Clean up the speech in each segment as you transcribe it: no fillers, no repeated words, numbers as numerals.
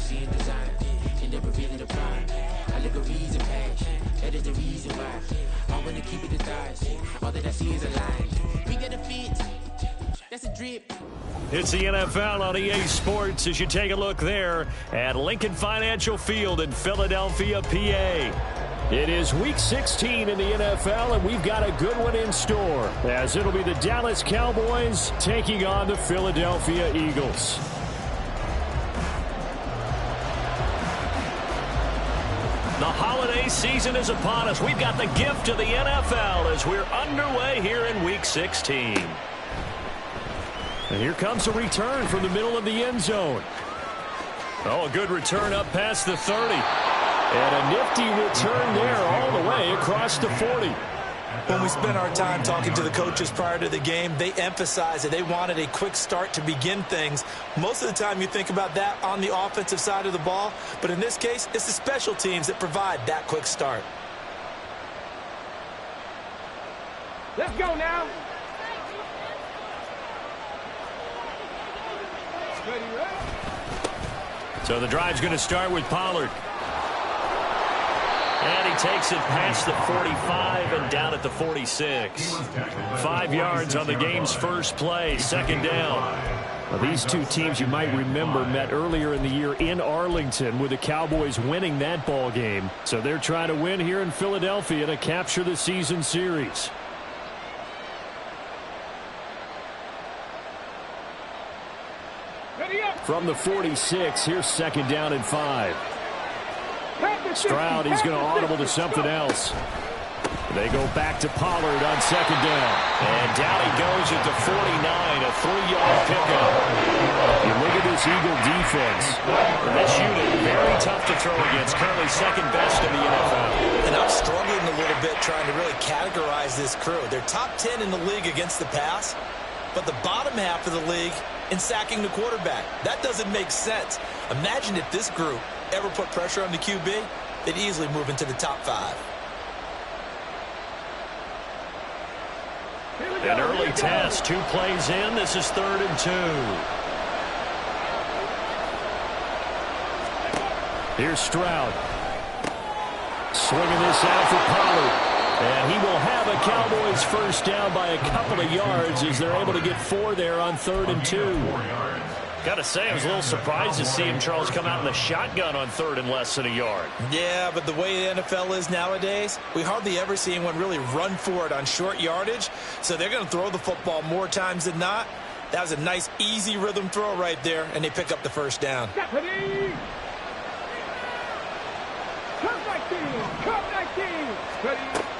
see in design. And never really the prime. Allegories and passion. That is the reason why I wanna keep it the thighs. All that I see is a line. We got a fit. That's a drip. It's the NFL on EA Sports as you take a look there at Lincoln Financial Field in Philadelphia, PA. It is Week 16 in the NFL, and we've got a good one in store, as it'll be the Dallas Cowboys taking on the Philadelphia Eagles. The holiday season is upon us. We've got the gift of the NFL as we're underway here in Week 16. And here comes a return from the middle of the end zone. Oh, a good return up past the 30. And a nifty return there all the way across the 40. When we spent our time talking to the coaches prior to the game, they emphasized that they wanted a quick start to begin things. Most of the time you think about that on the offensive side of the ball, but in this case, it's the special teams that provide that quick start. Let's go now. So the drive's going to start with Pollard. And he takes it past the 45 and down at the 46. 5 yards on the game's first play, second down. Now, these two teams, you might remember, met earlier in the year in Arlington with the Cowboys winning that ball game. So they're trying to win here in Philadelphia to capture the season series. From the 46, here's second down and 5. Stroud, he's going to audible to something else. They go back to Pollard on second down. And down he goes at the 49, a 3-yard pickup. You look at this Eagle defense. This unit, very tough to throw against, currently second best in the NFL. And I'm struggling a little bit trying to really categorize this crew. They're top 10 in the league against the pass, but the bottom half of the league in sacking the quarterback. That doesn't make sense. Imagine if this group ever put pressure on the QB, they'd easily move into the top 5. An early test, 2 plays in. This is 3rd and 2. Here's Stroud. Swinging this out for Pollard. And he will have a Cowboys first down by a couple of yards as they're able to get 4 there on 3rd and 2. Got to say, I was a little surprised to see him, Charles, come out in the shotgun on 3rd and less than a yard. Yeah, but the way the NFL is nowadays, we hardly ever see anyone really run for it on short yardage. So they're going to throw the football more times than not. That was a nice, easy rhythm throw right there, and they pick up the first down.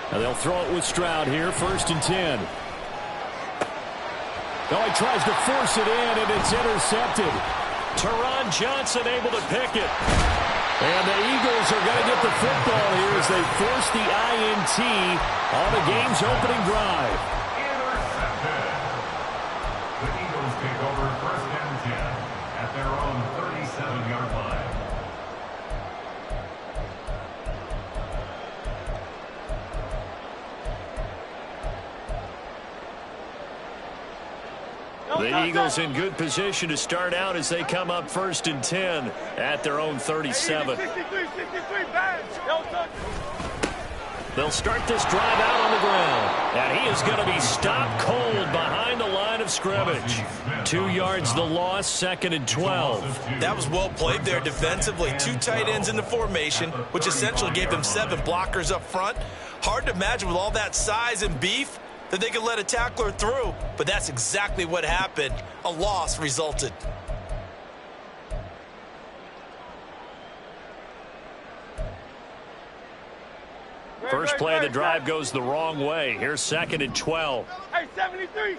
Now they'll throw it with Stroud here, 1st and 10. Oh, he tries to force it in, and it's intercepted. Teron Johnson able to pick it. And the Eagles are going to get the football here as they force the INT on the game's opening drive. Intercepted. The Eagles take over 1st and 10 at their own 37-yard line. The Eagles in good position to start out as they come up 1st and 10 at their own 37. They'll start this drive out on the ground. And he is going to be stopped cold behind the line of scrimmage. 2 yards the loss, 2nd and 12. That was well played there defensively. 2 tight ends in the formation, which essentially gave them 7 blockers up front. Hard to imagine with all that size and beef that they could let a tackler through, but that's exactly what happened. A loss resulted. First play of the drive goes the wrong way. Here's 2nd and 12. Hey, 73.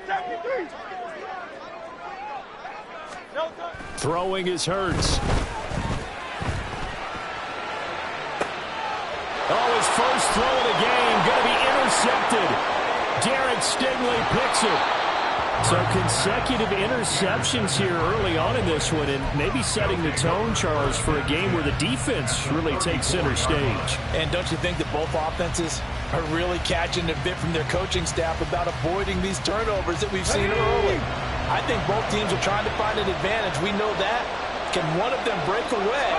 Throwing is Hurts. Oh, his first throw of the game going to be intercepted. Derek Stingley picks it. So consecutive interceptions here early on in this one, and maybe setting the tone, Charles, for a game where the defense really takes center stage. And don't you think that both offenses are really catching a bit from their coaching staff about avoiding these turnovers that we've seen early? I think both teams are trying to find an advantage. We know that. Can one of them break away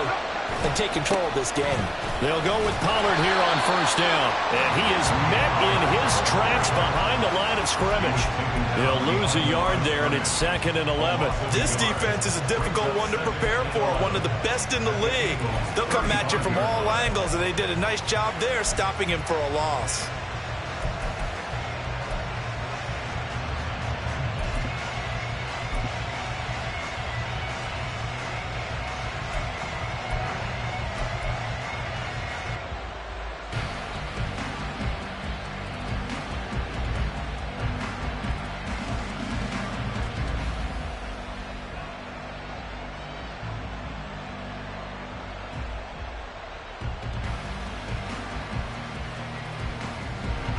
and take control of this game? They'll go with Pollard here on first down. And he is met in his tracks behind the line of scrimmage. He'll lose a yard there, and it's 2nd and 11. This defense is a difficult one to prepare for, one of the best in the league. They'll come at you from all angles, and they did a nice job there stopping him for a loss.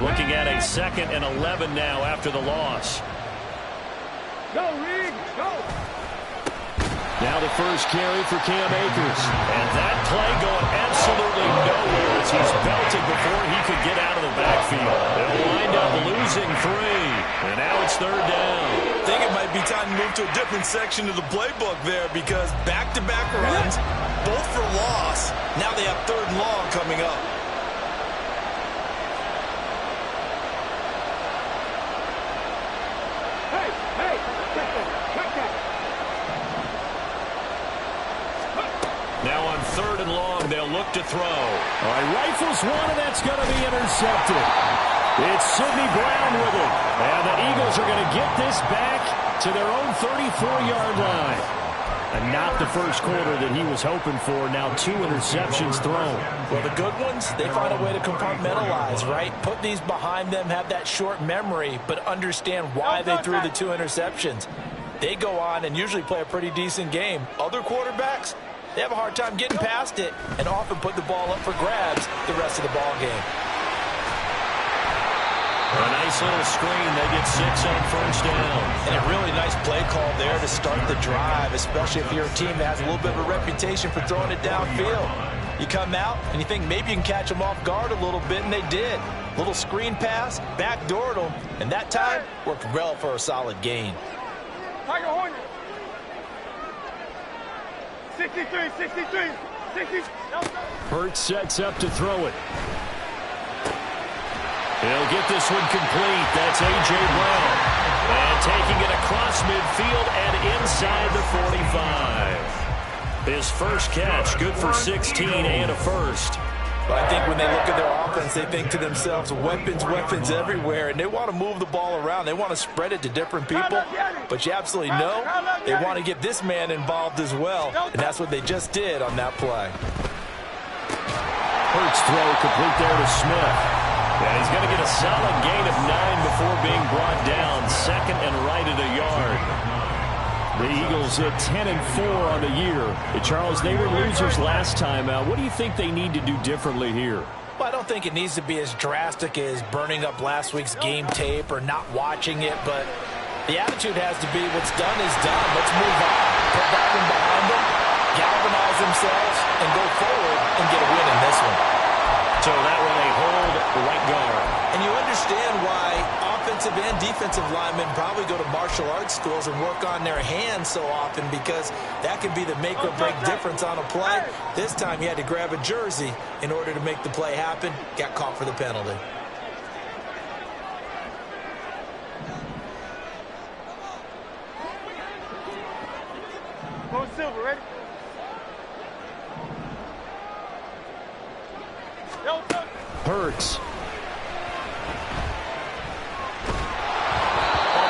Looking at a 2nd and 11 now after the loss. Go, Reed, go. Now the first carry for Cam Akers. And that play going absolutely nowhere as he's belted before he could get out of the backfield. They'll wind up losing 3. And now it's 3rd down. I think it might be time to move to a different section of the playbook there because back-to-back runs, both for loss. Now they have 3rd and long coming up. Now on 3rd and long, they'll look to throw. All right, rifles one, and that's going to be intercepted. It's Sidney Brown with it. And the Eagles are going to get this back to their own 34-yard line. And not the first quarter that he was hoping for. Now 2 interceptions thrown. Well, the good ones, they find a way to compartmentalize, right? Put these behind them, have that short memory, but understand why they threw the 2 interceptions. They go on and usually play a pretty decent game. Other quarterbacks, they have a hard time getting past it and often put the ball up for grabs the rest of the ball game. A nice little screen. They get 6 on first down. And a really nice play call there to start the drive, especially if you're a team that has a little bit of a reputation for throwing it downfield. You come out and you think maybe you can catch them off guard a little bit, and they did. Little screen pass, backdoored them, and that time worked well for a solid gain. Tiger Hornet. 63, 63, 60. Hurts sets up to throw it. He'll get this one complete. That's A.J. Brown. And taking it across midfield and inside the 45. His first catch, good for 16 and a first. I think when they look at their offense, they think to themselves, weapons, weapons everywhere, and they want to move the ball around. They want to spread it to different people, but you absolutely know they want to get this man involved as well, and that's what they just did on that play. Hurts throw complete there to Smith. And he's going to get a solid gain of 9 before being brought down. 2nd and right at a yard. The Eagles at 10-4 on the year. Charles, they were losers last time out. What do you think they need to do differently here? Well, I don't think it needs to be as drastic as burning up last week's game tape or not watching it, but the attitude has to be what's done is done. Let's move on. Put that one behind them, galvanize themselves, and go forward and get a win in this one. So that one they hold right guard. And you understand why offensive and defensive linemen probably go to martial arts schools and work on their hands so often, because that can be the make or break difference on a play. This time he had to grab a jersey in order to make the play happen. Got caught for the penalty. Go Silver, ready? Hurts. A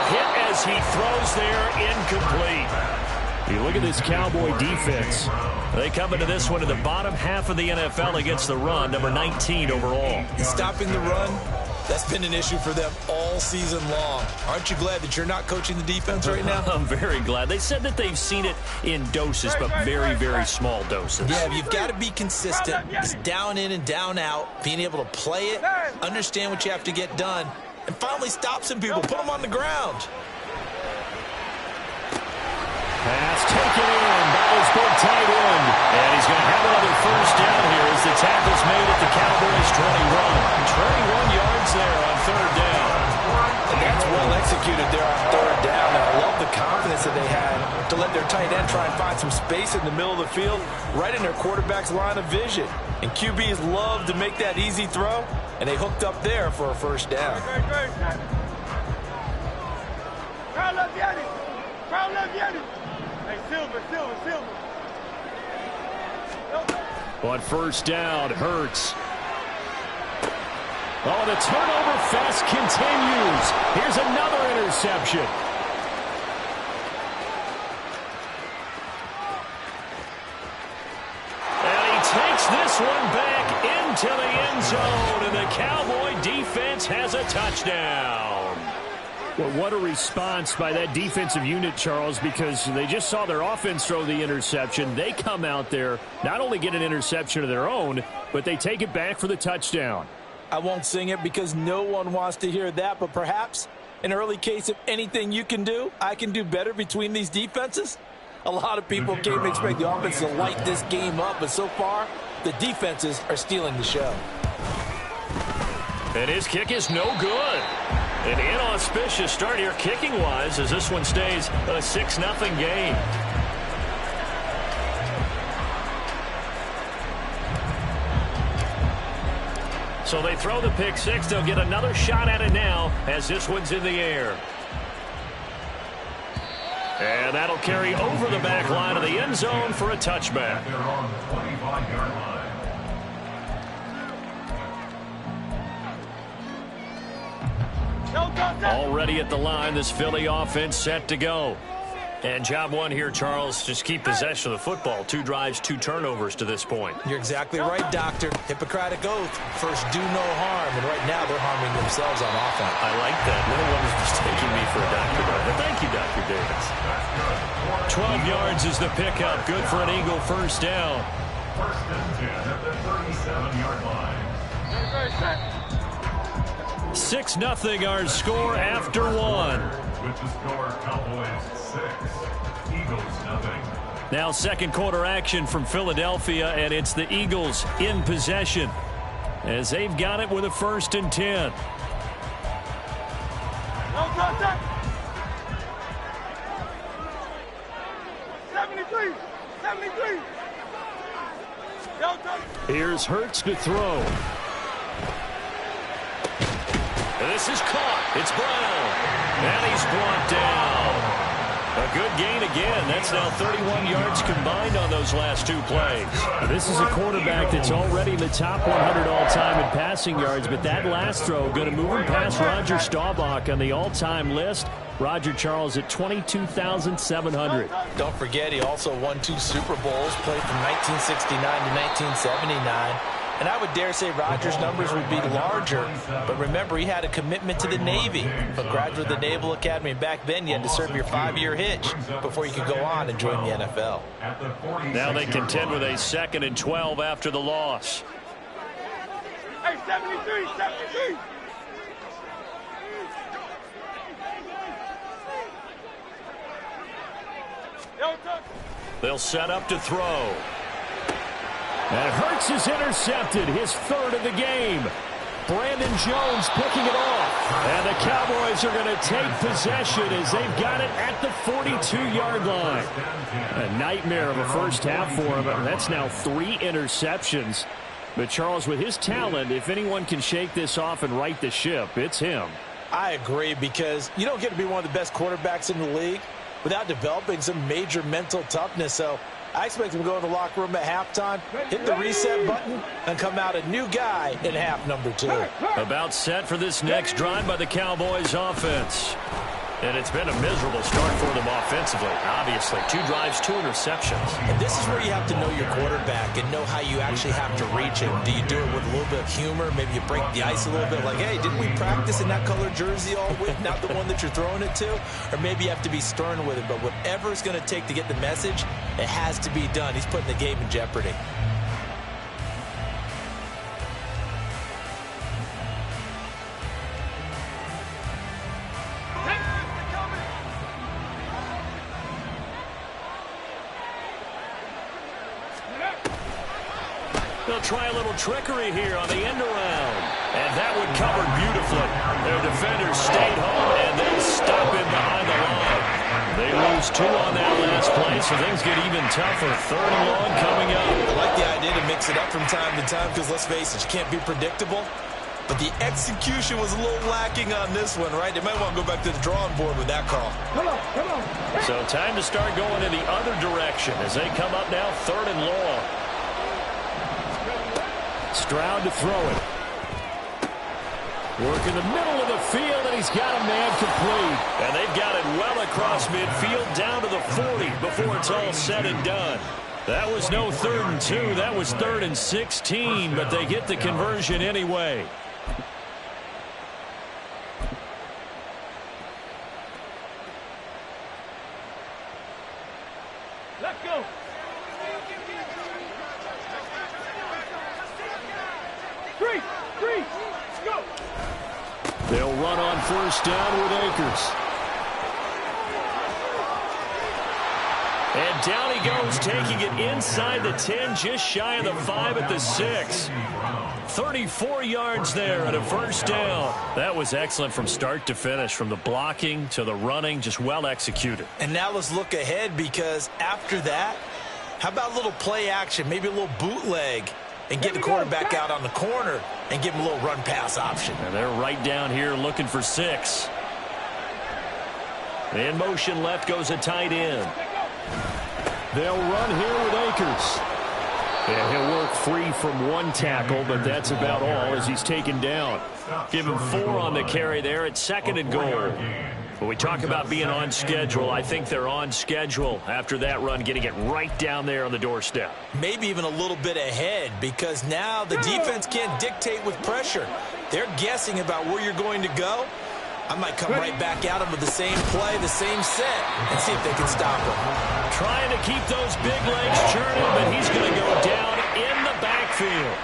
hit as he throws there, incomplete. You look at this Cowboy defense. They come into this one in the bottom half of the NFL against the run, number 19 overall. Stopping the run, that's been an issue for them all season long. Aren't you glad that you're not coaching the defense right now? I'm very glad. They said that they've seen it in doses, but very, very small doses. Yeah, you've got to be consistent. It's down in and down out, being able to play it, understand what you have to get done, and finally stop some people, put them on the ground. Pass taken in by his big tight end. And he's going to have another first down here as the tackle's made at the Cowboys' 21. 21 yards there on 3rd down. And that's well executed there on 3rd down. And I love the confidence that they had to let their tight end try and find some space in the middle of the field, right in their quarterback's line of vision. And QBs love to make that easy throw, and they hooked up there for a first down. Crowd love Yanni. Crowd love Yanni. Hey, Silver. On first down, Hurts. Oh, the turnover fest continues. Here's another interception. And he takes this one back into the end zone, and the Cowboy defense has a touchdown. Well, what a response by that defensive unit, Charles, because they just saw their offense throw the interception. They come out there, not only get an interception of their own, but they take it back for the touchdown. I won't sing it because no one wants to hear that, but perhaps an early case of anything you can do, I can do better between these defenses. A lot of people came to expect the offense to light this game up, but so far, the defenses are stealing the show. And his kick is no good. An inauspicious start here kicking-wise as this one stays a 6-0 game. So they throw the pick six. They'll get another shot at it now as this one's in the air. And that'll carry over the back line of the end zone for a touchback. They're on the 25-yard line. Already at the line, this Philly offense set to go. And job one here, Charles, just keep possession of the football. 2 drives, 2 turnovers to this point. You're exactly right, Doctor. Hippocratic oath. First, do no harm. And right now, they're harming themselves on offense. I like that. No one is mistaking me for a doctor, but thank you, Dr. Davis. 12 yards is the pickup. Good for an Eagle first down. First and 10 at the 37-yard line. 6-0 our score after one. With the score, Cowboys 6, Eagles 0. Now second quarter action from Philadelphia, and it's the Eagles in possession as they've got it with a 1st and 10. No contact. 73. No contact. Here's Hurts to throw. And this is caught. It's Brown. And he's brought down. A good gain again. That's now 31 yards combined on those last 2 plays. This is a quarterback that's already in the top 100 all-time in passing yards, but that last throw going to move him past Roger Staubach on the all-time list. Roger Charles at 22,700. Don't forget, he also won 2 Super Bowls, played from 1969 to 1979. And I would dare say Rodgers' numbers would be larger, but remember, he had a commitment to the Navy, a graduate of the Naval Academy. Back then, you had to serve your 5-year hitch before you could go on and join the NFL. Now they contend with a 2nd and 12 after the loss. Hey, 73. They'll set up to throw. And Hurts is intercepted, his 3rd of the game. Brandon Jones picking it off. And the Cowboys are going to take possession as they've got it at the 42-yard line. A nightmare of a first half for him. That's now 3 interceptions. But Charles, with his talent, if anyone can shake this off and right the ship, it's him. I agree, because you don't get to be one of the best quarterbacks in the league without developing some major mental toughness. So I expect him to go in the locker room at halftime, hit the reset button, and come out a new guy in half number 2. About set for this next drive by the Cowboys offense. And it's been a miserable start for them offensively. Obviously, 2 drives, 2 interceptions. And this is where you have to know your quarterback and know how you actually have to reach him. Do you do it with a little bit of humor? Maybe you break the ice a little bit, like, hey, didn't we practice in that color jersey all week, not the one that you're throwing it to? Or maybe you have to be stern with it. But whatever it's going to take to get the message, it has to be done. He's putting the game in jeopardy. They'll try a little trickery here on the end around. And that one covered beautifully. Their defenders stayed home, and they'll stop him behind the line. They They lose 2 on that last play, so things get even tougher. 3rd and long coming up. I like the idea to mix it up from time to time because, let's face it, you can't be predictable. But the execution was a little lacking on this one, right? They might want to go back to the drawing board with that call. Come on, come on. So time to start going in the other direction as they come up now 3rd and long. Stroud to throw it. Work in the middle of the field, and he's got a man complete. And they've got it well across midfield down to the 40 before it's all said and done. That was no 3rd and 2. That was 3rd and 16, but they get the conversion anyway. Let's go. Three, let's go. They'll run on 1st down with Akers. And down he goes, taking it inside the 10, just shy of the 5 at the 6. 34 yards there and a 1st down. That was excellent from start to finish, from the blocking to the running, just well executed. And now let's look ahead, because after that, how about a little play action, maybe a little bootleg, and get the quarterback out on the corner and give him a little run-pass option. And they're right down here looking for 6. In motion left goes a tight end. They'll run here with Akers. And he'll work free from 1 tackle, but that's about all as he's taken down. Give him 4 on the carry there at 2nd and goal. When we talk about being on schedule, I think they're on schedule after that run, getting it right down there on the doorstep. Maybe even a little bit ahead, because now the defense can't dictate with pressure. They're guessing about where you're going to go. I might come right back at them with the same play, the same set, and see if they can stop him. Trying to keep those big legs churning, but he's going to go down in the backfield.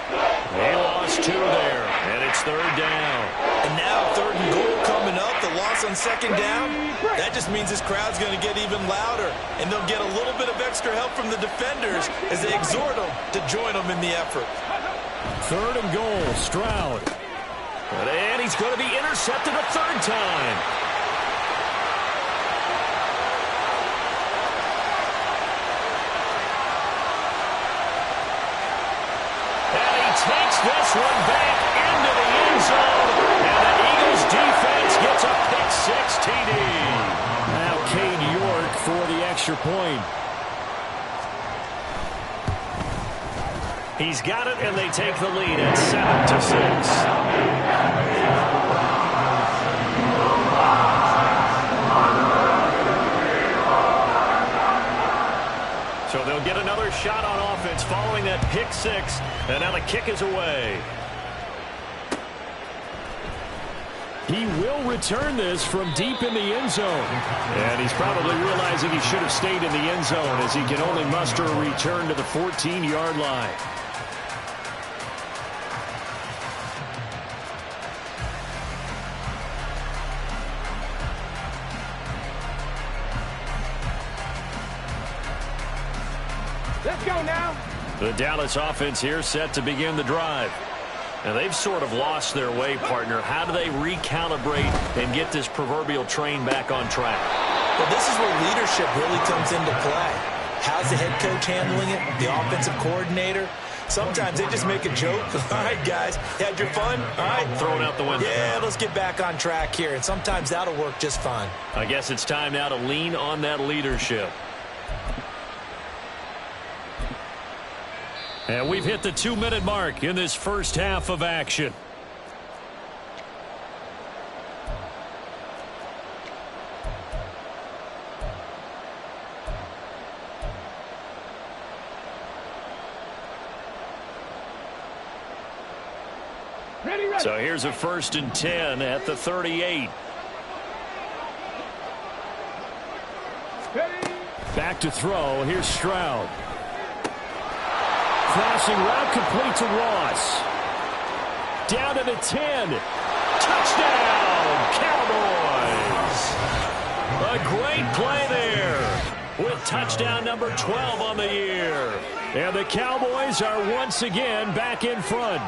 They lost 2 there, and it's 3rd down. And now 3rd and goal coming up, the loss on 2nd down. That just means this crowd's going to get even louder, and they'll get a little bit of extra help from the defenders as they exhort them to join them in the effort. 3rd and goal, Stroud. And he's going to be intercepted a 3rd time. And he takes this one back into the end zone. And the Eagles defense gets a pick-6 TD. Now Cade York for the extra point. He's got it, and they take the lead at 7-6. So they'll get another shot on offense following that pick-6, and now the kick is away. He will return this from deep in the end zone. And he's probably realizing he should have stayed in the end zone, as he can only muster a return to the 14-yard line. Let's go now. The Dallas offense here set to begin the drive. And they've sort of lost their way, partner. How do they recalibrate and get this proverbial train back on track? Well, this is where leadership really comes into play. How's the head coach handling it? The offensive coordinator? Sometimes they just make a joke. All right, guys, had your fun? All right. Throw it out the window. Yeah, let's get back on track here. And sometimes that'll work just fine. I guess it's time now to lean on that leadership. And we've hit the 2-minute mark in this first half of action. Ready. So here's a 1st and 10 at the 38. Ready. Back to throw. Here's Stroud. Flashing route complete to Ross. Down to the 10. Touchdown, Cowboys. A great play there with touchdown number 12 on the year. And the Cowboys are once again back in front.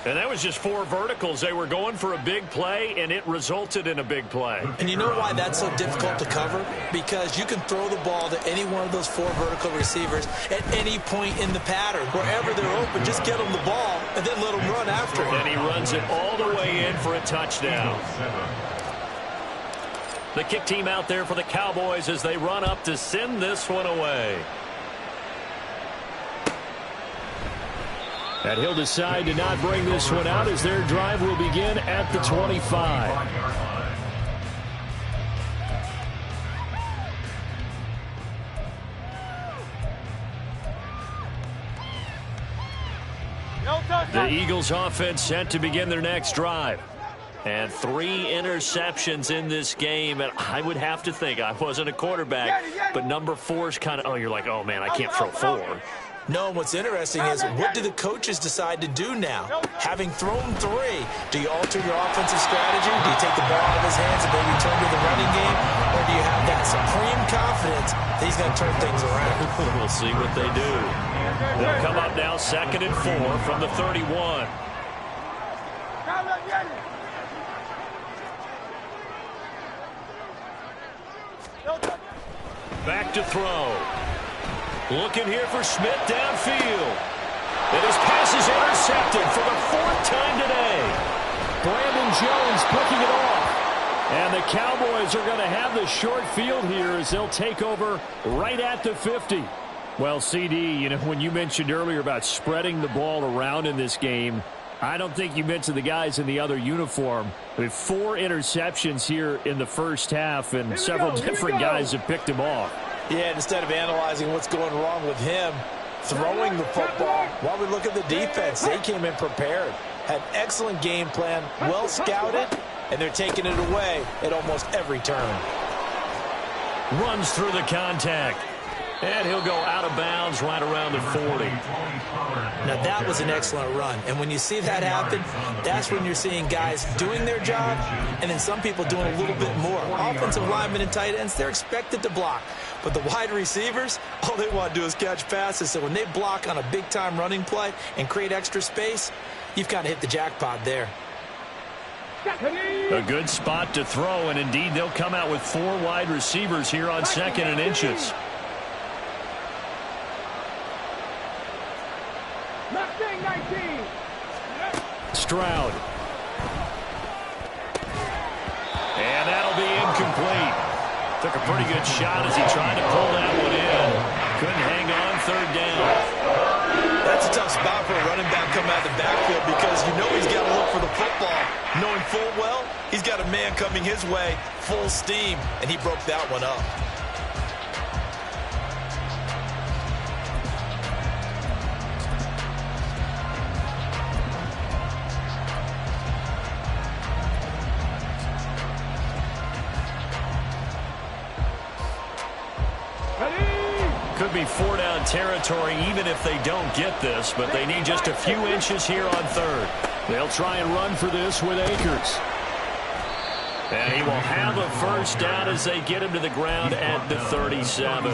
And that was just 4 verticals. They were going for a big play, and it resulted in a big play. And you know why that's so difficult to cover? Because you can throw the ball to any one of those 4 vertical receivers at any point in the pattern. Wherever they're open, just get them the ball and then let them run after it. And he runs it all the way in for a touchdown. The kick team out there for the Cowboys as they run up to send this one away. And he'll decide to not bring this one out as their drive will begin at the 25. The Eagles offense set to begin their next drive. And 3 interceptions in this game. And I would have to think, I wasn't a quarterback, but number 4 is kind of, oh, you're like, oh, man, I can't throw 4. No, and what's interesting is, what do the coaches decide to do now? Having thrown 3, do you alter your offensive strategy? Do you take the ball out of his hands and maybe turn to the running game? Or do you have that supreme confidence that he's going to turn things around? We'll see what they do. They'll come up now 2nd and 4 from the 31. Back to throw. Looking here for Smith downfield. And his pass is intercepted for the 4th time today. Brandon Jones picking it off. And the Cowboys are going to have the short field here as they'll take over right at the 50. Well, CD, you know, when you mentioned earlier about spreading the ball around in this game, I don't think you mentioned the guys in the other uniform. With 4 interceptions here in the first half, and several different guys have picked him off. Yeah, instead of analyzing what's going wrong with him throwing the football, while we look at the defense, they came in prepared, had excellent game plan, well scouted, and they're taking it away at almost every turn. Runs through the contact. And he'll go out of bounds right around the 40. Now, that was an excellent run. And when you see that happen, that's when you're seeing guys doing their job and then some people doing a little bit more. Offensive linemen and tight ends, they're expected to block. But the wide receivers, all they want to do is catch passes. So when they block on a big-time running play and create extra space, you've kind of hit the jackpot there. A good spot to throw, and indeed they'll come out with 4 wide receivers here on 2nd and inches. Stroud. And that'll be incomplete. Took a pretty good shot as he tried to pull that one in. Couldn't hang on 3rd down. That's a tough spot for a running back coming out of the backfield because you know he's got to look for the football. Knowing full well, he's got a man coming his way, full steam, and he broke that one up. Could be 4-down territory even if they don't get this, but they need just a few inches here on 3rd. They'll try and run for this with Akers. And he will have a 1st down as they get him to the ground at the 37.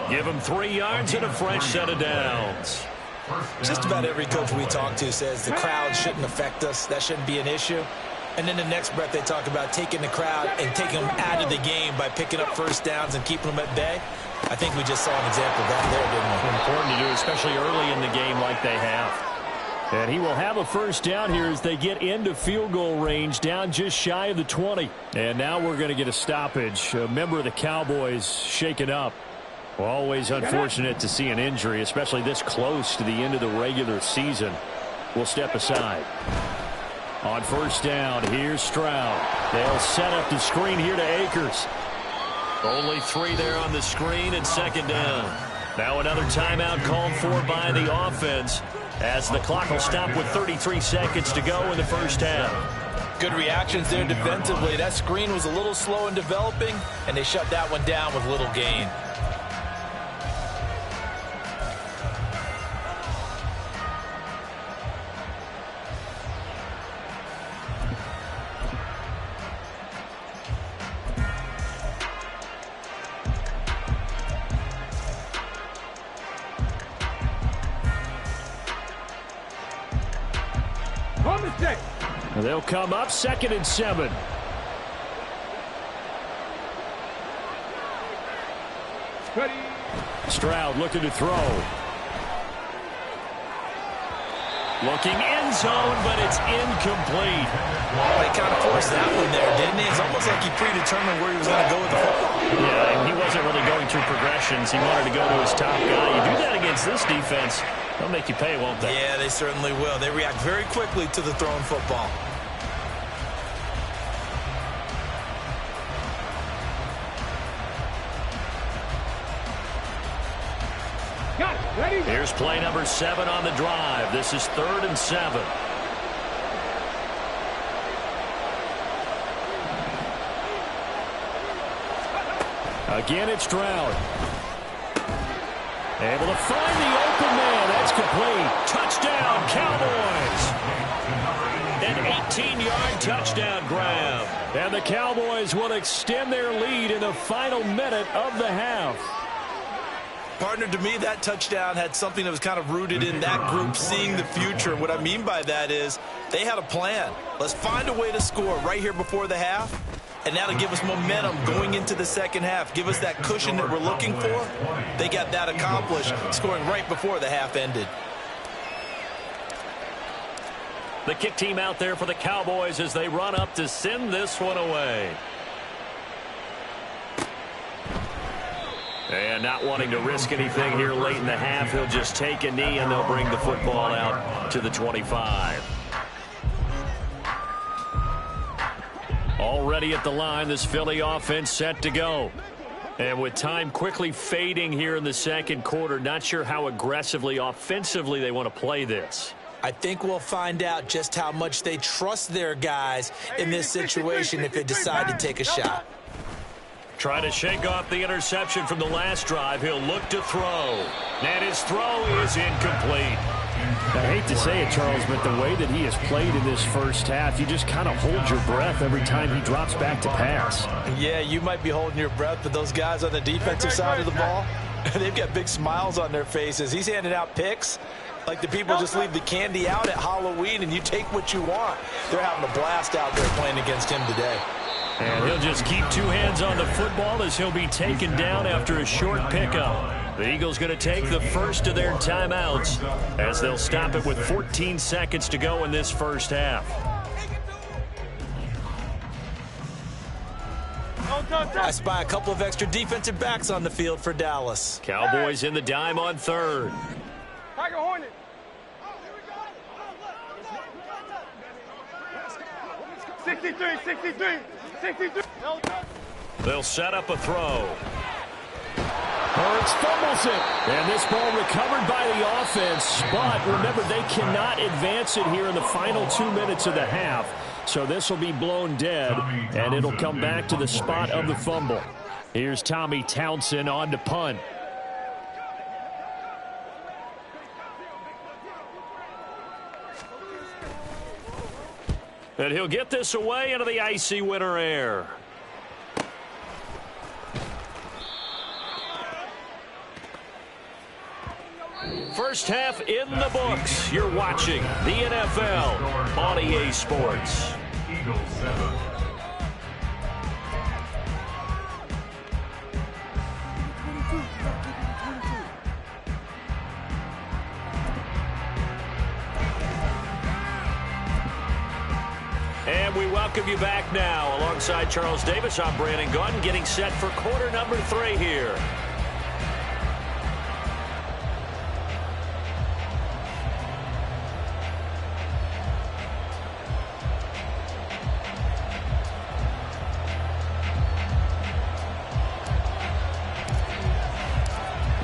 Give him 3 yards and a fresh set of downs. Just about every coach we talk to says the crowd shouldn't affect us. That shouldn't be an issue. And then the next breath they talk about taking the crowd and taking them out of the game by picking up 1st downs and keeping them at bay. I think we just saw an example of that there, didn't we? Important to do, especially early in the game like they have. And he will have a 1st down here as they get into field goal range, down just shy of the 20. And now we're going to get a stoppage. A member of the Cowboys shaken up. Well, always unfortunate to see an injury, especially this close to the end of the regular season. We'll step aside. On 1st down, here's Stroud. They'll set up the screen here to Akers. Only 3 there on the screen and 2nd down. Now another timeout called for by the offense as the clock will stop with 33 seconds to go in the 1st half. Good reactions there defensively. That screen was a little slow in developing, and they shut that one down with little gain. On mistake. They'll come up 2nd and 7. Ready. Stroud looking to throw. Looking end zone, but it's incomplete. They kind of forced that one there, didn't he? It's almost like he predetermined where he was going to go with the football. Yeah, and he wasn't really going through progressions. He wanted to go to his top guy. You do that against this defense, they'll make you pay, won't they? Yeah, they certainly will. They react very quickly to the thrown football. Got it. Ready. Here's play number 7 on the drive. This is 3rd and 7. Again, it's Stroud. Able to find the open man. That's complete. Touchdown, Cowboys. An 18-yard touchdown grab. And the Cowboys will extend their lead in the final minute of the half. Partner, to me, that touchdown had something that was kind of rooted in that group seeing the future. What I mean by that is they had a plan. Let's find a way to score right here before the half, and that'll give us momentum going into the second half, give us that cushion that we're looking for. They got that accomplished, scoring right before the half ended. The kick team out there for the Cowboys as they run up to send this one away. And not wanting to risk anything here late in the half, he'll just take a knee and they'll bring the football out to the 25. Already at the line, this Philly offense set to go. And with time quickly fading here in the second quarter, not sure how aggressively, offensively they want to play this. I think we'll find out just how much they trust their guys in this situation if they decide to take a shot. Trying to shake off the interception from the last drive. He'll look to throw. And his throw is incomplete. I hate to say it, Charles, but the way that he has played in this first half, you just kind of hold your breath every time he drops back to pass. Yeah, you might be holding your breath, but those guys on the defensive side of the ball, they've got big smiles on their faces. He's handing out picks like the people just leave the candy out at Halloween and you take what you want. They're having a blast out there playing against him today. And he'll just keep 2 hands on the football as he'll be taken down after a short pickup. The Eagles going to take the first of their timeouts as they'll stop it with 14 seconds to go in this first half. I spy a couple of extra defensive backs on the field for Dallas. Cowboys in the dime on 3rd. Tiger Hornet. 63. They'll set up a throw. Hurts fumbles it. And this ball recovered by the offense. But remember, they cannot advance it here in the final 2 minutes of the half. So this will be blown dead, and it'll come back to the spot of the fumble. Here's Tommy Townsend on to punt. And he'll get this away into the icy winter air. First half in the books. You're watching the NFL on EA Sports. Eagles 7. And we welcome you back now. Alongside Charles Davis, I'm Brandon Gaudin, getting set for quarter number 3 here.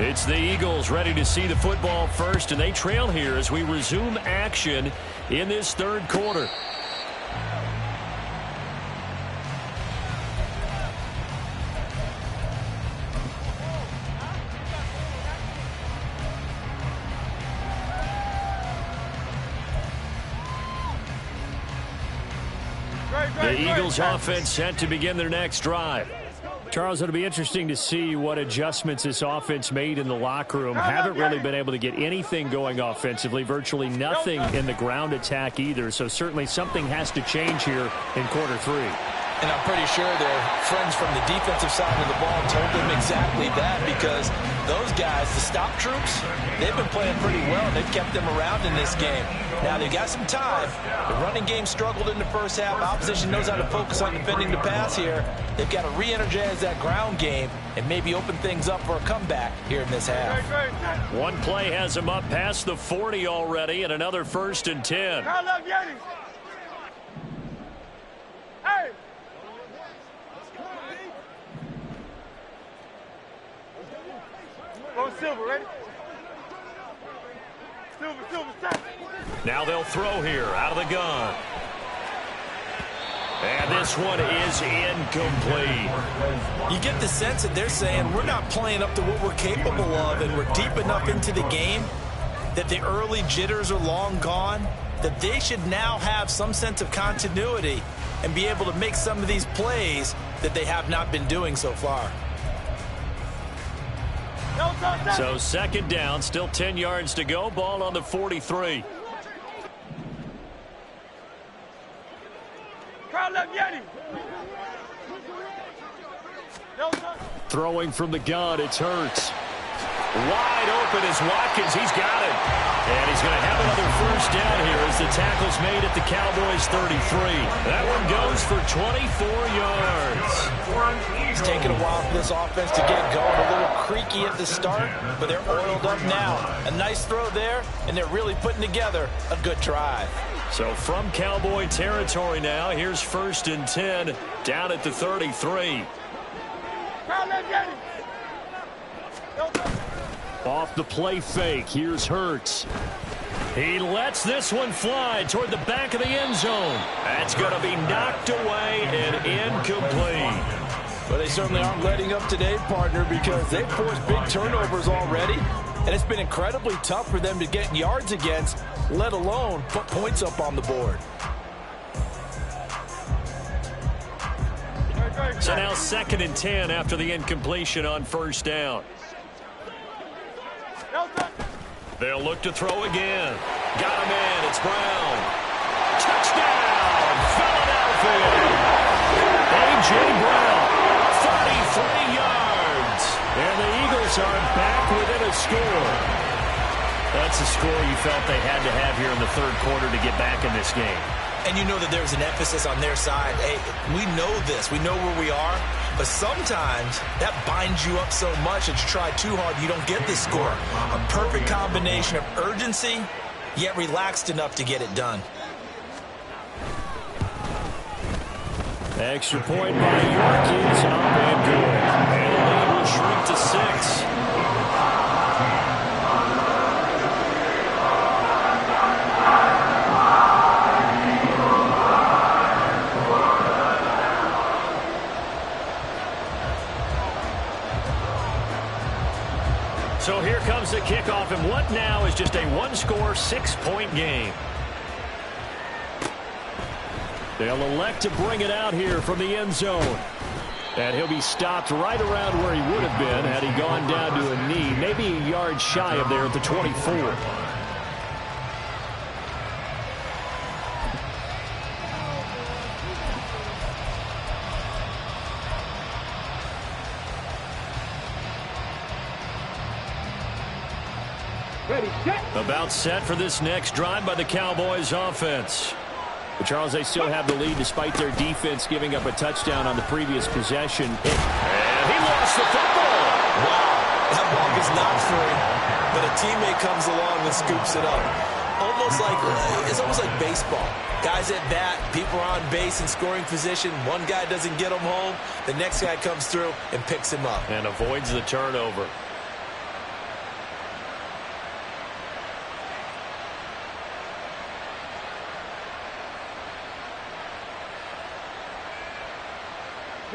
It's the Eagles ready to see the football first, and they trail here as we resume action in this third quarter. The Eagles offense set to begin their next drive. Charles, it'll be interesting to see what adjustments this offense made in the locker room. Haven't really been able to get anything going offensively, virtually nothing in the ground attack either. So certainly something has to change here in quarter 3. And I'm pretty sure their friends from the defensive side of the ball told them exactly that, because those guys, the stop troops, they've been playing pretty well. They've kept them around in this game. Now, they've got some time. The running game struggled in the first half. Opposition knows how to focus on defending the pass here. They've got to re-energize that ground game and maybe open things up for a comeback here in this half. One play has him up past the 40 already, and another 1st and 10. Hey! Go Silver, ready? Silver, stop. Now they'll throw here out of the gun. And this one is incomplete. You get the sense that they're saying we're not playing up to what we're capable of, and we're deep enough into the game that the early jitters are long gone, that they should now have some sense of continuity and be able to make some of these plays that they have not been doing so far. So 2nd down, still 10 yards to go. Ball on the 43. Throwing from the gun, it's Hurts. Wide open is Watkins. He's got it. And he's going to have another 1st down here as the tackle's made at the Cowboys 33. That one goes for 24 yards. It's taken a while for this offense to get going. A little creaky at the start, but they're oiled up now. A nice throw there, and they're really putting together a good drive. So from Cowboy territory now, here's 1st and 10 down at the 33. Off the play fake, here's Hurts. He lets this one fly toward the back of the end zone. That's going to be knocked away and incomplete. Well, they certainly aren't letting up today, partner, because they've forced big turnovers already, and it's been incredibly tough for them to get yards against, let alone put points up on the board. So now 2nd and 10 after the incompletion on 1st down. They'll look to throw again. Got him in. It's Brown. Touchdown, Philadelphia. A.J. Brown, 33 yards. And the Eagles are back within a score. That's a score you felt they had to have here in the 3rd quarter to get back in this game. And you know that there's an emphasis on their side. Hey, we know this. We know where we are. But sometimes that binds you up so much that you try too hard, you don't get this score. A perfect combination of urgency, yet relaxed enough to get it done. Extra point by York is up and good. And the lead will shrink to 6. So here comes the kickoff, and what now is just a 1-score, 6-point game. They'll elect to bring it out here from the end zone. And he'll be stopped right around where he would have been had he gone down to a knee, maybe a yard shy of there at the 24. About set for this next drive by the Cowboys offense. But Charles, they still have the lead despite their defense giving up a touchdown on the previous possession. And he lost the football. Wow, that ball gets knocked free, but a teammate comes along and scoops it up. It's almost like baseball. Guys at bat, people are on base in scoring position. One guy doesn't get him home. The next guy comes through and picks him up. And avoids the turnover.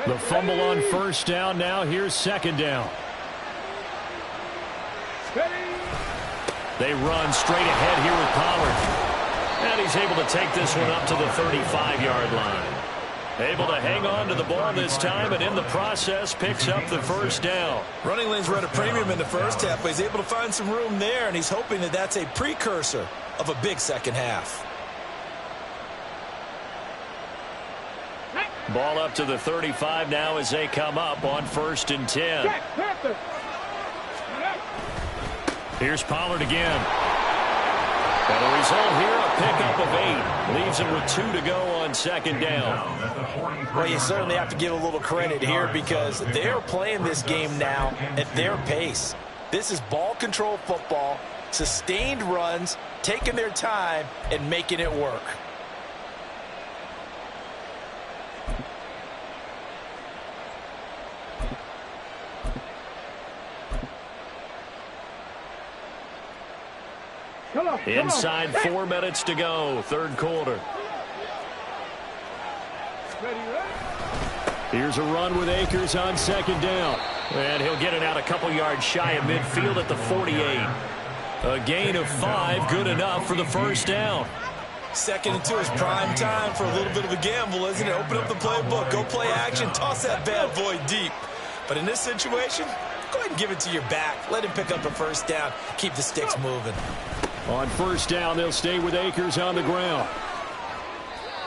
The fumble on 1st down. Now here's 2nd down. They run straight ahead here with Pollard. And he's able to take this one up to the 35-yard line. Able to hang on to the ball this time, and in the process picks up the first down. Running lanes were at a premium in the first half, but he's able to find some room there, and he's hoping that that's a precursor of a big second half. Ball up to the 35 now as they come up on 1st and 10. Here's Pollard again. And the result here, a pickup of 8. Leaves him with 2 to go on 2nd down. Well, you certainly have to give a little credit here because they're playing this game now at their pace. This is ball control football, sustained runs, taking their time, and making it work. Inside 4 minutes to go, 3rd quarter. Here's a run with Akers on 2nd down. And he'll get it out a couple yards shy of midfield at the 48. A gain of 5, good enough for the first down. 2nd and 2 is prime time for a little bit of a gamble, isn't it? Open up the playbook, go play action, toss that bad boy deep. But in this situation, go ahead and give it to your back. Let him pick up a first down, keep the sticks moving. On 1st down, they'll stay with Akers on the ground.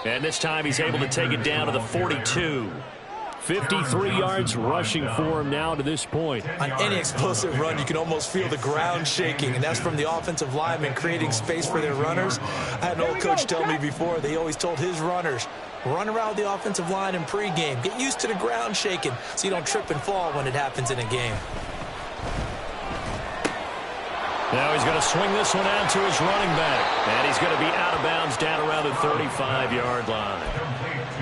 And this time he's able to take it down to the 42. 53 yards rushing for him now to this point. On any explosive run, you can almost feel the ground shaking, and that's from the offensive linemen creating space for their runners. I had an old coach tell me before, they always told his runners, run around the offensive line in pregame. Get used to the ground shaking so you don't trip and fall when it happens in a game. Now he's going to swing this one out to his running back. And he's going to be out of bounds down around the 35-yard line.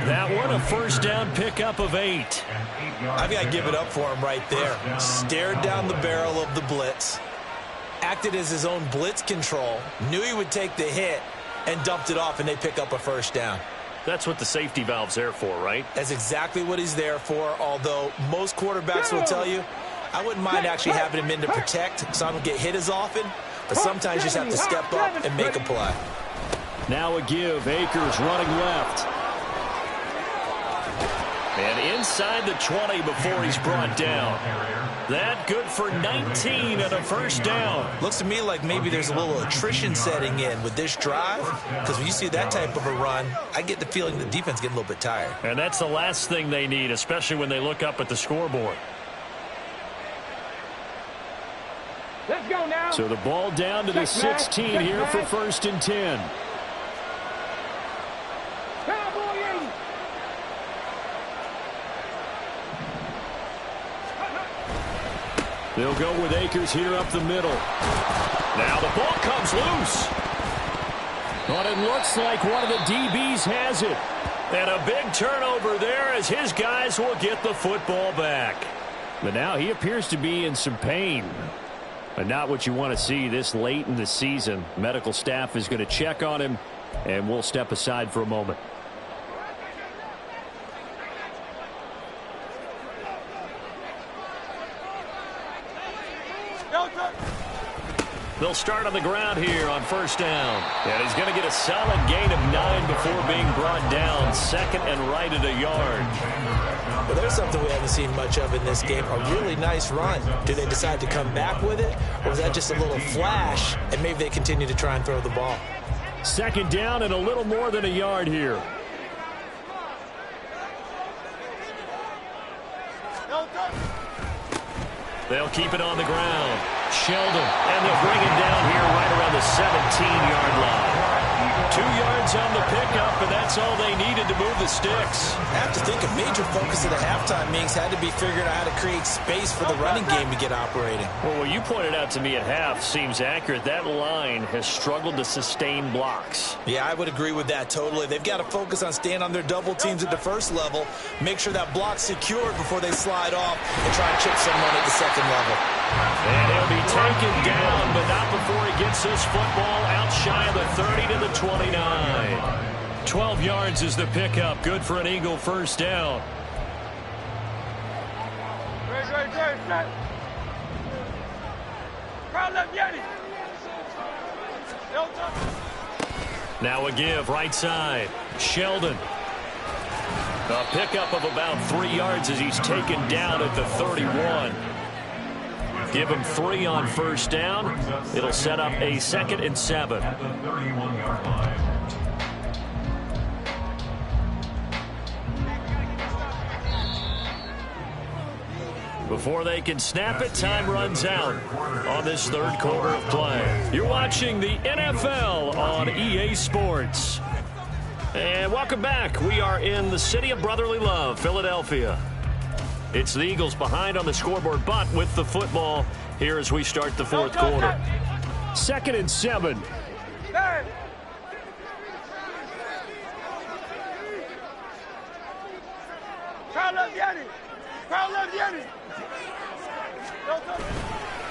That one, a first down pickup of 8. I've got to give it up for him right there. Stared down the barrel of the blitz. Acted as his own blitz control. Knew he would take the hit and dumped it off, and they pick up a first down. That's what the safety valve's there for, right? That's exactly what he's there for, although most quarterbacks will tell you, I wouldn't mind actually having him in to protect so I don't get hit as often, but sometimes you just have to step up and make a play. Now a give. Akers running left. And inside the 20 before he's brought down. That good for 19 and a first down. Looks to me like maybe there's a little attrition setting in with this drive, because when you see that type of a run, I get the feeling the defense getting a little bit tired. And that's the last thing they need, especially when they look up at the scoreboard. Let's go now. So the ball down to the 16 here for 1st and 10. They'll go with Akers here up the middle. Now the ball comes loose. But it looks like one of the DBs has it. And a big turnover there as his guys will get the football back. But now he appears to be in some pain. But not what you want to see this late in the season. Medical staff is going to check on him, and we'll step aside for a moment. They'll start on the ground here on first down. And he's going to get a solid gain of 9 before being brought down. 2nd and right at a yard. Well, there's something we haven't seen much of in this game. A really nice run. Do they decide to come back with it? Or was that just a little flash, and maybe they continue to try and throw the ball? 2nd down and a little more than a yard here. They'll keep it on the ground. Sheldon, and they'll bring him down here right around the 17-yard line. 2 yards on the pickup, and that's all they needed to move the sticks. I have to think a major focus of the halftime meetings had to be figuring out how to create space for the running game to get operating. Well, what you pointed out to me at half seems accurate. That line has struggled to sustain blocks. Yeah, I would agree with that totally. They've got to focus on staying on their double teams at the first level, make sure that block's secured before they slide off and try and chip someone at the second level. And he'll be taken down, but not before he gets this football out shy of the 30 to the 29. 12 yards is the pickup. Good for an Eagle first down. Great. Crowd left, Yanni. Now a give right side. Sheldon. A pickup of about 3 yards as he's taken down at the 31. Give him 3 on first down. It'll set up a 2nd and 7. At the 31-yard line. Before they can snap it, time runs out on this 3rd quarter of play. You're watching the NFL on EA Sports. And welcome back. We are in the city of brotherly love, Philadelphia. It's the Eagles behind on the scoreboard, but with the football here as we start the 4th quarter. 2nd and 7.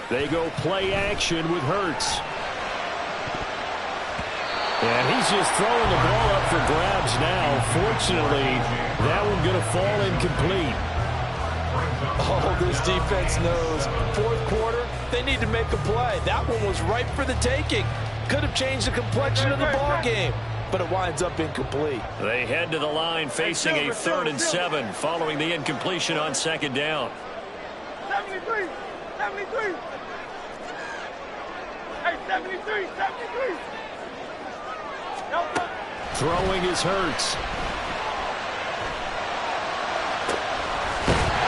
They go play action with Hurts. And he's just throwing the ball up for grabs now. Fortunately, that one going to fall incomplete. Oh, this defense knows. 4th quarter, they need to make a play. That one was ripe for the taking. Could have changed the complexion of the ball game, but it winds up incomplete. They head to the line facing a 3rd and 7 following the incompletion on 2nd down. 73, 73. Hey, 73, 73. Throwing is Hurts.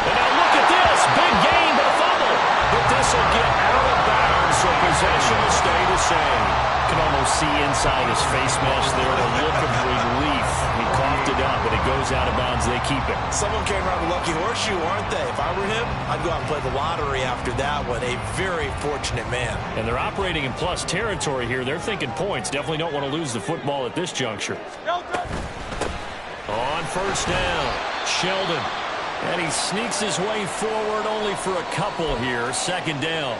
And now look at this. Big gain, but a fumble. But this will get out of bounds, so possession will stay the same. You can almost see inside his face mask there a look of relief. He coughed it up, but it goes out of bounds. They keep it. Someone came around the lucky horseshoe, aren't they? If I were him, I'd go out and play the lottery after that one. A very fortunate man. And they're operating in plus territory here. They're thinking points. Definitely don't want to lose the football at this juncture. On first down, Sheldon. And he sneaks his way forward only for a couple here. 2nd down.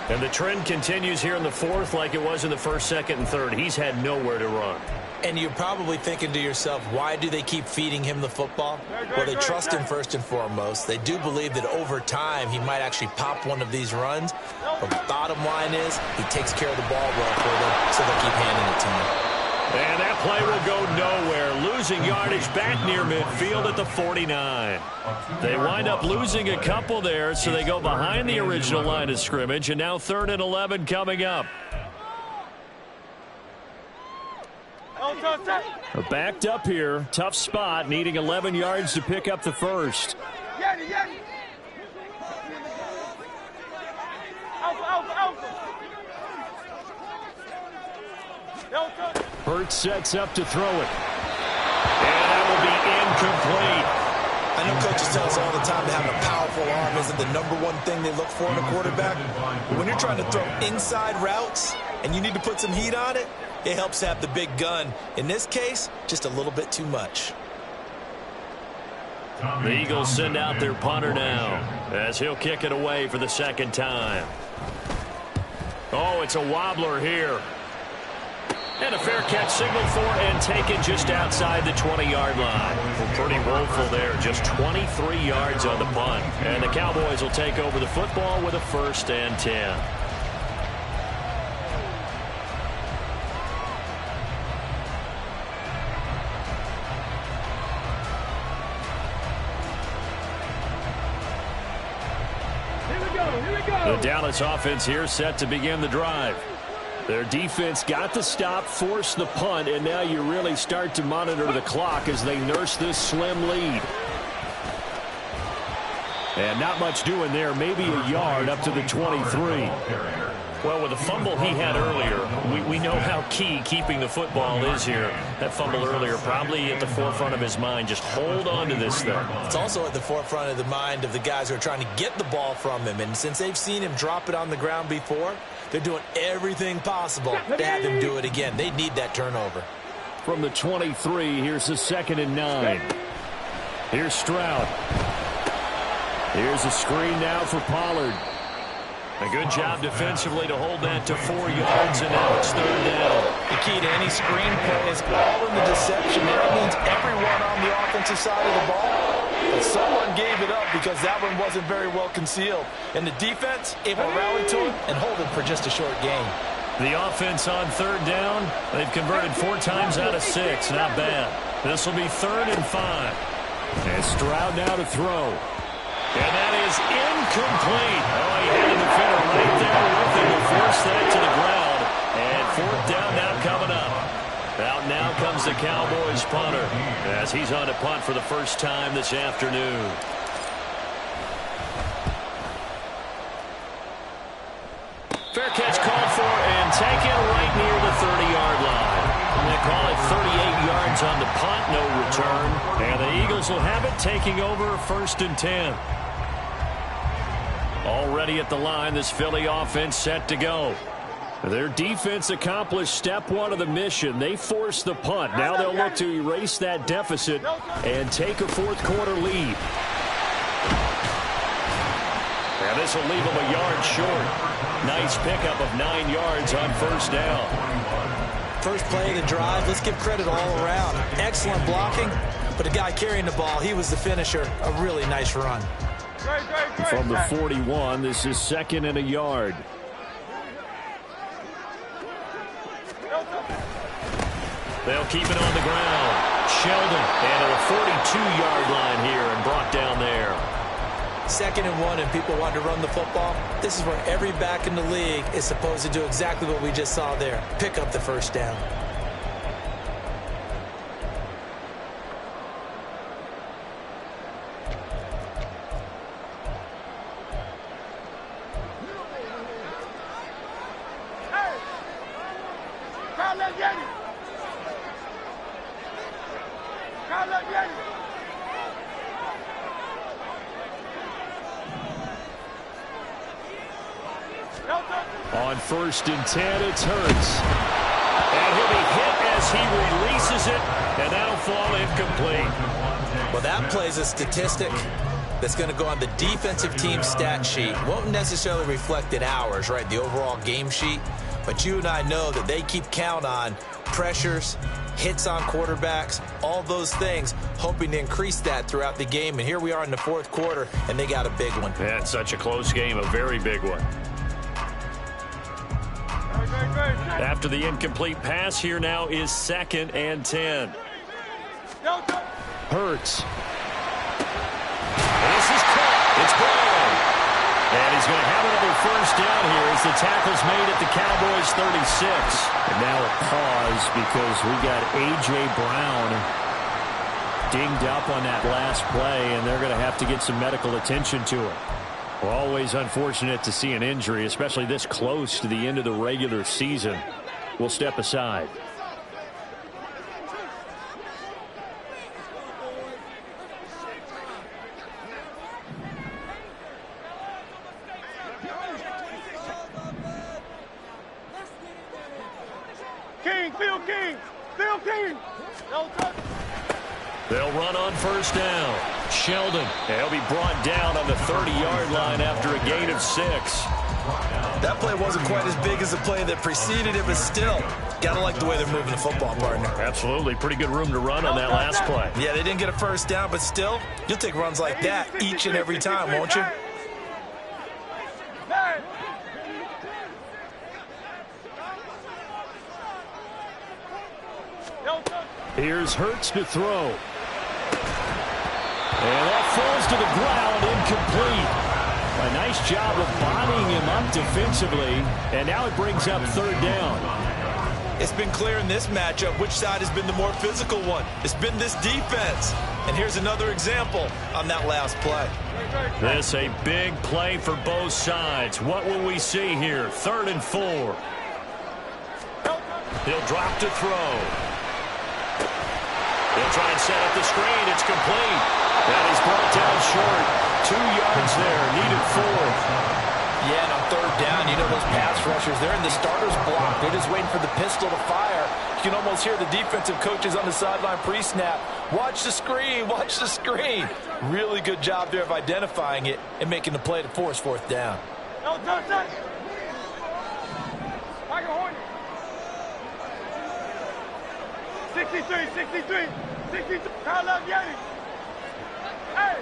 And the trend continues here in the 4th like it was in the 1st, 2nd, and 3rd. He's had nowhere to run. And you're probably thinking to yourself, why do they keep feeding him the football? Well, they trust him first and foremost. They do believe that over time he might actually pop one of these runs. But the bottom line is he takes care of the ball well for them, so they'll keep handing it to him. And that play will go nowhere. Losing yardage back near midfield at the 49. They wind up losing a couple there, so they go behind the original line of scrimmage. And now 3rd and 11 coming up. Backed up here. Tough spot. Needing 11 yards to pick up the first. Hurts sets up to throw it. And that will be incomplete. I know coaches tell us all the time that having a powerful arm isn't the #1 thing they look for in a quarterback. But when you're trying to throw inside routes and you need to put some heat on it, it helps have the big gun. In this case, just a little bit too much. The Eagles send out their punter now as he'll kick it away for the 2nd time. Oh, it's a wobbler here. And a fair catch signaled for and taken just outside the 20-yard line. Well, pretty woeful there. Just 23 yards on the punt. And the Cowboys will take over the football with a 1st and 10. The Dallas offense here set to begin the drive. Their defense got the stop, forced the punt, and now you really start to monitor the clock as they nurse this slim lead. And not much doing there, maybe a yard up to the 23. Well, with the fumble he had earlier, we know how key keeping the football is here. That fumble earlier probably at the forefront of his mind. Just hold on to this thing. It's also at the forefront of the mind of the guys who are trying to get the ball from him. And since they've seen him drop it on the ground before, they're doing everything possible to have him do it again. They need that turnover. From the 23, here's the 2nd and 9. Here's Stroud. Here's a screen now for Pollard. A good job defensively to hold that to 4 yards, and now it's 3rd down. The key to any screen play is all in the deception. That means everyone on the offensive side of the ball. But someone gave it up because that one wasn't very well concealed. And the defense able to rally to it and hold it for just a short gain. The offense on 3rd down, they've converted 4 times out of 6. Not bad. This will be 3rd and 5. And Stroud now to throw. And that is incomplete. Oh, he had a defender right there with him to force that to the ground. And fourth down now coming up. Out now comes the Cowboys punter as he's on to punt for the first time this afternoon. Fair catch called for and taken right near the 30-yard line. And they call it 38 yards on the punt, no return. And the Eagles will have it, taking over first and 10. Already at the line, this Philly offense set to go. Their defense accomplished step one of the mission. They forced the punt. Now they'll look to erase that deficit and take a fourth-quarter lead. And this will leave them a yard short. Nice pickup of 9 yards on first down. First play of the drive, let's give credit all around. Excellent blocking, but the guy carrying the ball, he was the finisher. A really nice run. From the 41, this is second and a yard. They'll keep it on the ground. Sheldon and at a 42-yard line here and brought down there. Second and 1 and people want to run the football. This is where every back in the league is supposed to do exactly what we just saw there. Pick up the first down. On first and 10, it's Hurts. And he'll be hit as he releases it, and that'll fall incomplete. Well, that plays a statistic that's going to go on the defensive team stat sheet. Won't necessarily reflect in ours, right, the overall game sheet. But you and I know that they keep count on pressures, hits on quarterbacks, all those things, hoping to increase that throughout the game. And here we are in the fourth quarter, and they got a big one. And such a close game, a very big one. After the incomplete pass, here now is second and 10. Hurts. This is caught. It's Brown. And he's going to have another first down here as the tackle's made at the Cowboys 36. And now a pause because we got A.J. Brown dinged up on that last play, and they're going to have to get some medical attention to it. We're always unfortunate to see an injury, especially this close to the end of the regular season. We'll step aside. Phil King. They'll run on first down. Sheldon. He'll be brought down on the 30-yard line after a gain of 6. That play wasn't quite as big as the play that preceded it, but still, gotta like the way they're moving the football, partner. Absolutely. Pretty good room to run on that last play. Yeah, they didn't get a first down, but still, you'll take runs like that each and every time, won't you? Here's Hurts to throw. And that falls to the ground, incomplete. A nice job of bodying him up defensively, and now it brings up third down. It's been clear in this matchup which side has been the more physical one. It's been this defense. And here's another example on that last play. This a big play for both sides. What will we see here? 3rd and 4. He'll drop to throw. He'll try and set up the screen. It's complete. That is brought down short. 2 yards there. Needed 4. Yeah, and on third down, you know those pass rushers, they're in the starter's block. They're just waiting for the pistol to fire. You can almost hear the defensive coaches on the sideline pre-snap. Watch the screen. Watch the screen. Really good job there of identifying it and making the play to force fourth down. No, touch. Tiger Hornet. 63. Kyle Laviani. Hey.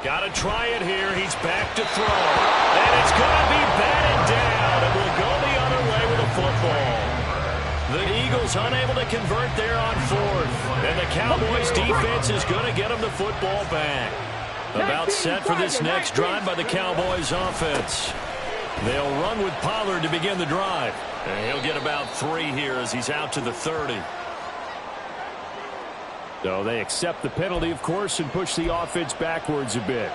Got to try it here. He's back to throw. And it's going to be batted down. It will go the other football. The Eagles unable to convert there on fourth. And the Cowboys defense is going to get them the football back. About set for this next drive by the Cowboys offense. They'll run with Pollard to begin the drive. And he'll get about 3 here as he's out to the 30. So they accept the penalty, of course, and push the offense backwards a bit.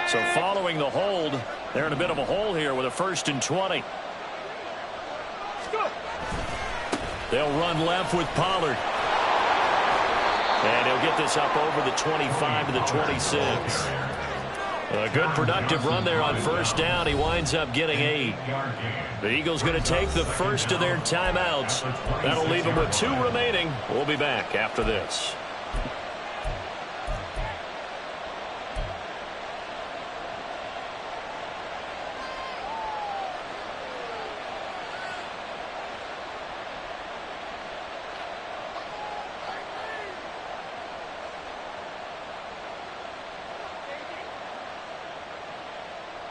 So following the hold, they're in a bit of a hole here with a 1st and 20. They'll run left with Pollard. And he'll get this up over the 25 to the 26. A good productive run there on 1st down. He winds up getting 8. The Eagles going to take the first of their timeouts. That'll leave them with 2 remaining. We'll be back after this.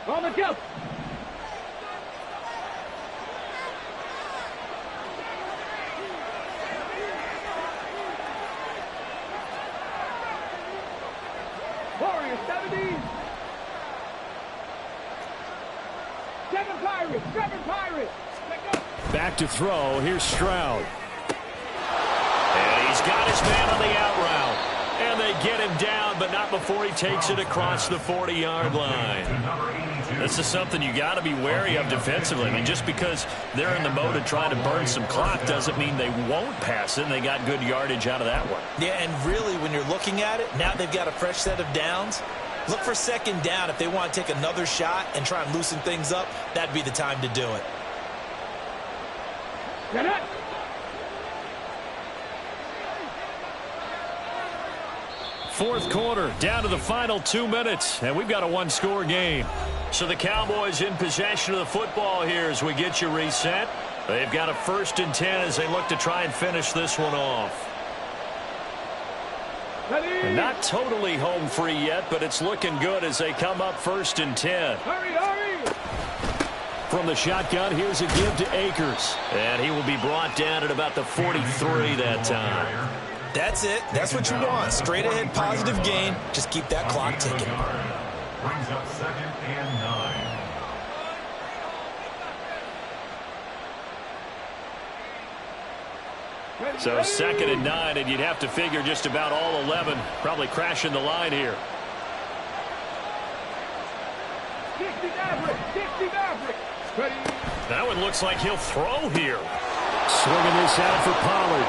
On the go. Warriors, 70s. 7 Pirates, 7 Pirates. Back to throw. Here's Stroud. And he's got his man on the out route. And they get him down, but not before he takes it across the 40-yard line. This is something you got to be wary of defensively. I mean, just because they're in the mode of trying to burn some clock doesn't mean they won't pass it, and they got good yardage out of that one. Yeah, and really, when you're looking at it, now they've got a fresh set of downs. Look for 2nd down. If they want to take another shot and try and loosen things up, that'd be the time to do it. Get it. Fourth quarter, down to the final 2 minutes, and we've got a 1-score game. So the Cowboys in possession of the football here as we get you reset. They've got a 1st and 10 as they look to try and finish this one off. Not totally home free yet, but it's looking good as they come up 1st and 10. Hurry, hurry. From the shotgun, here's a give to Akers. And he will be brought down at about the 43 that time. That's it. That's what you want. Straight ahead positive gain. Just keep that clock ticking. Brings up 2nd and 9. So 2nd and 9, and you'd have to figure just about all 11 probably crashing the line here. 60 Maverick, 60 Maverick. Ready. That one looks like he'll throw here. Swinging this out for Pollard.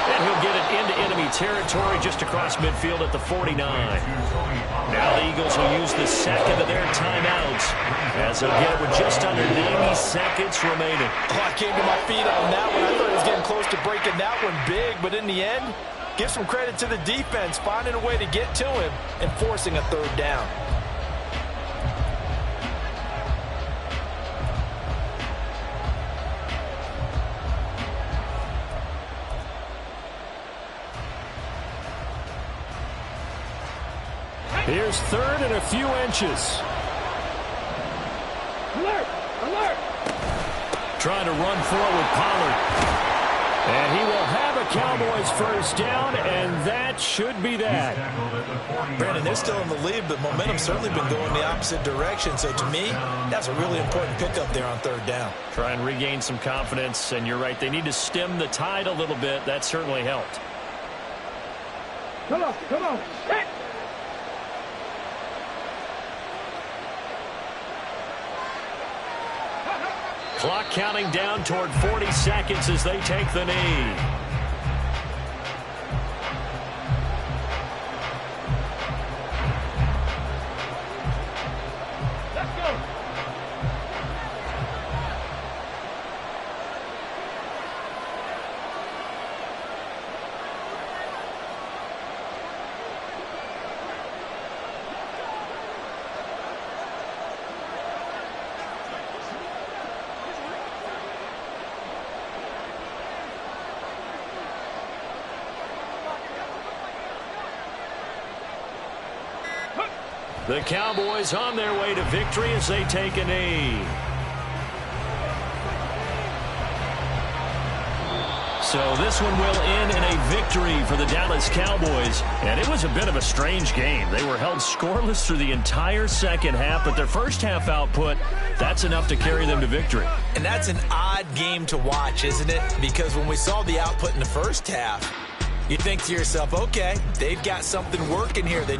And he'll get it into enemy territory just across midfield at the 49. Now the Eagles will use the 2nd of their timeouts as they'll get it with just under 90 seconds remaining. Oh, I came to my feet on that one. I thought he was getting close to breaking that one big, but in the end, give some credit to the defense, finding a way to get to him and forcing a 3rd down. Here's 3rd and a few inches. Alert, alert. Trying to run forward with Pollard. And he will have a Cowboys 1st down, and that should be that. Brandon, they're still in the lead, but momentum's certainly been going the opposite direction. So to me, that's a really important pickup there on 3rd down. Try and regain some confidence, and you're right. They need to stem the tide a little bit. That certainly helped. Come on, come on. Hit. Clock counting down toward 40 seconds as they take the knee. Let's go. The Cowboys on their way to victory as they take a knee. So this one will end in a victory for the Dallas Cowboys. And it was a bit of a strange game. They were held scoreless through the entire second half, but their first half output, that's enough to carry them to victory. And that's an odd game to watch, isn't it? Because when we saw the output in the first half, you think to yourself, okay, they've got something working here. They